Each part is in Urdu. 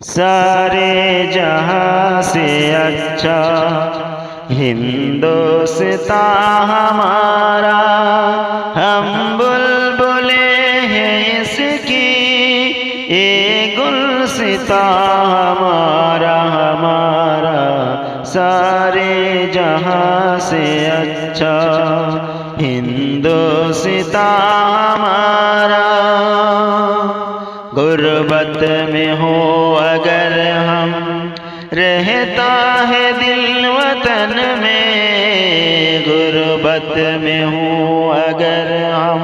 سارے جہاں سے اچھا ہندوستان ہمارا، ہم بلبلیں ہیں اس کی، یہ گلستان ہمارا ہمارا، سارے جہاں سے اچھا ہندوستان ہمارا۔ غربت میں ہو اگر ہم، رہتا ہے دل وطن میں، غربت میں ہو اگر ہم،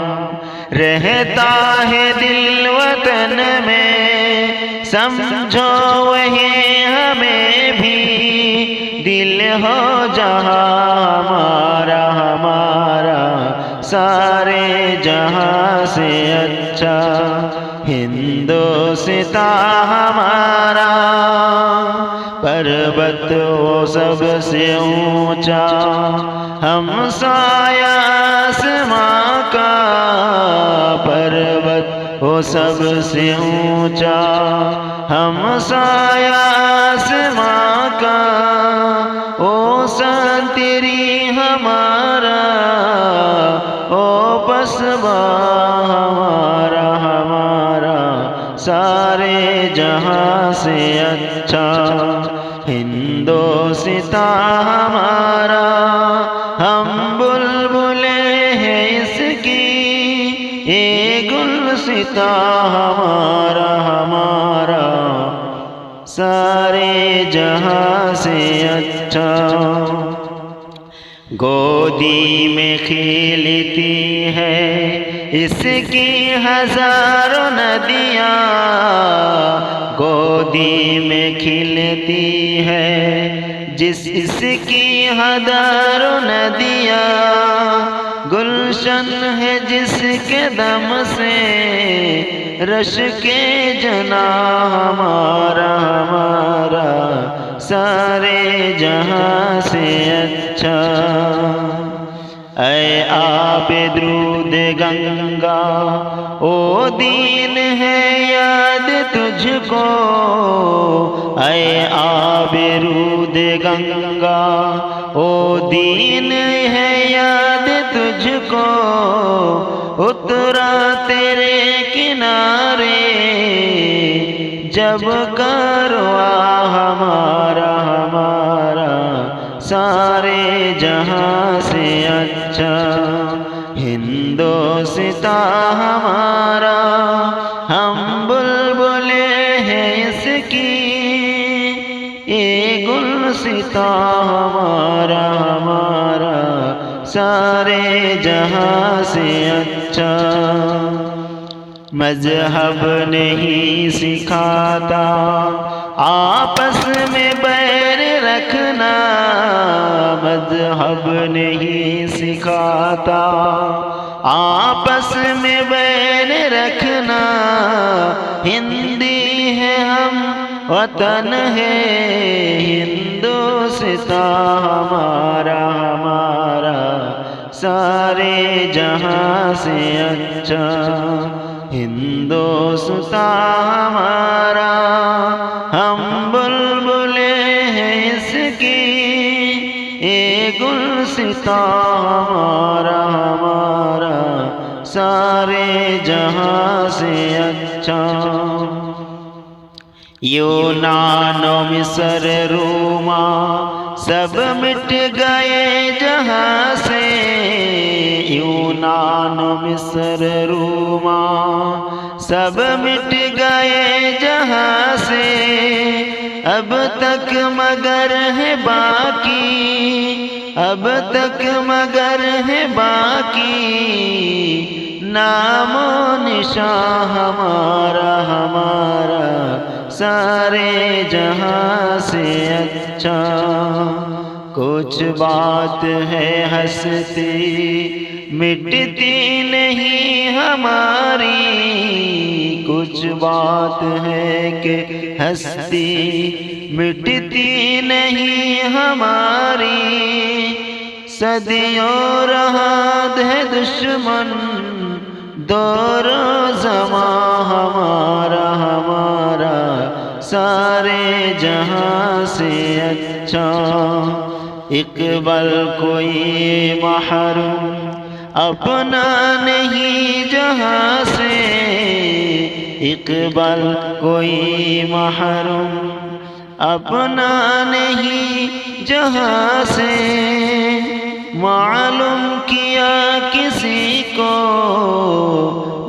رہتا ہے دل وطن میں، سمجھو وہی ہمیں بھی دل ہو جہاں ہمارا ہمارا، سارے جہاں سے اچھا ہندوستان ہمارا۔ پروت ہو سب سے اونچا ہمسایہ آسماں کا، پروت ہو سب سے اونچا ہمسایہ آسماں کا، او سنتری ہمارا، او پسبا ہمارا ہمارا، سارے جہاں سے اچھا ہندوستان ہمارا، ہم بلبلیں ہیں اس کی، یہ گلستان ہمارا ہمارا، سارے جہاں سے اچھا۔ گودی میں کھیلتی ہے اس کی ہزاروں ندیاں، گودی میں کھلتی ہے جس اس کی ہزاروں ندیاں، گلشن ہے جس کے دم سے رش کے جنا ہمارا ہمارا، سارے جہاں سے اچھا۔ اے آب درود گنگا، او دین ہے یاد تجھ کو، اے آب درود گنگا، او دین ہے یاد تجھ کو، اترا تیرے کنارے جب کارواں ہمارا ہمارا، سارے جہاں سے اچھا ہندوستان ہمارا، ہم بلبلیں ہیں اس کی، یہ گلستان ہمارا ہمارا، سارے جہاں سے اچھا۔ مذہب نہیں سکھاتا آپس میں بیر رکھنا، مذہب نہیں سکھاتا آپس میں بیر رکھنا، ہندی ہے ہم وطن ہے ہندوستان ہمارا ہمارا، سارے جہاں سے اچھا ہندوستان ہمارا، ہم بلبلیں ہیں اس کی، یہ گلستان ہمارا ہمارا، سارے جہاں سے اچھا۔ یونان و مصر روما سب مٹ گئے جہاں سے، یونان و مصر روما سب مٹ گئے جہاں سے، اب تک مگر ہے باقی، اب تک مگر ہے باقی، نام و نشان ہمارا ہمارا، سارے جہاں سے اچھا۔ کچھ بات ہے ہستی مٹتی نہیں ہماری، کچھ بات ہے کہ ہستی مٹتی نہیں ہماری، صدیوں رہا ہے دشمن دور زماں ہمارا ہمارا، سارے جہاں سے اچھا اقبال کوئی محروم اپنا نہیں جہاں سے اقبال کوئی محروم اپنا نہیں جہاں سے معلوم کیا کسی کو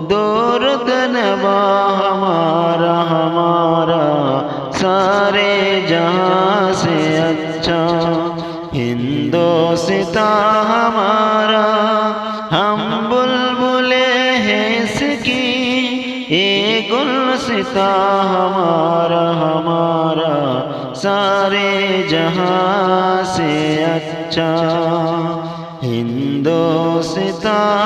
درد نبا ہمارا ہمارا سارے جہاں سے اچھا ہندوستاں ہمارا ہم بلبلے ہیں اس کی اے گلستاں ہمارا ہمارا سارے جہاں سے اچھا ہندوستاں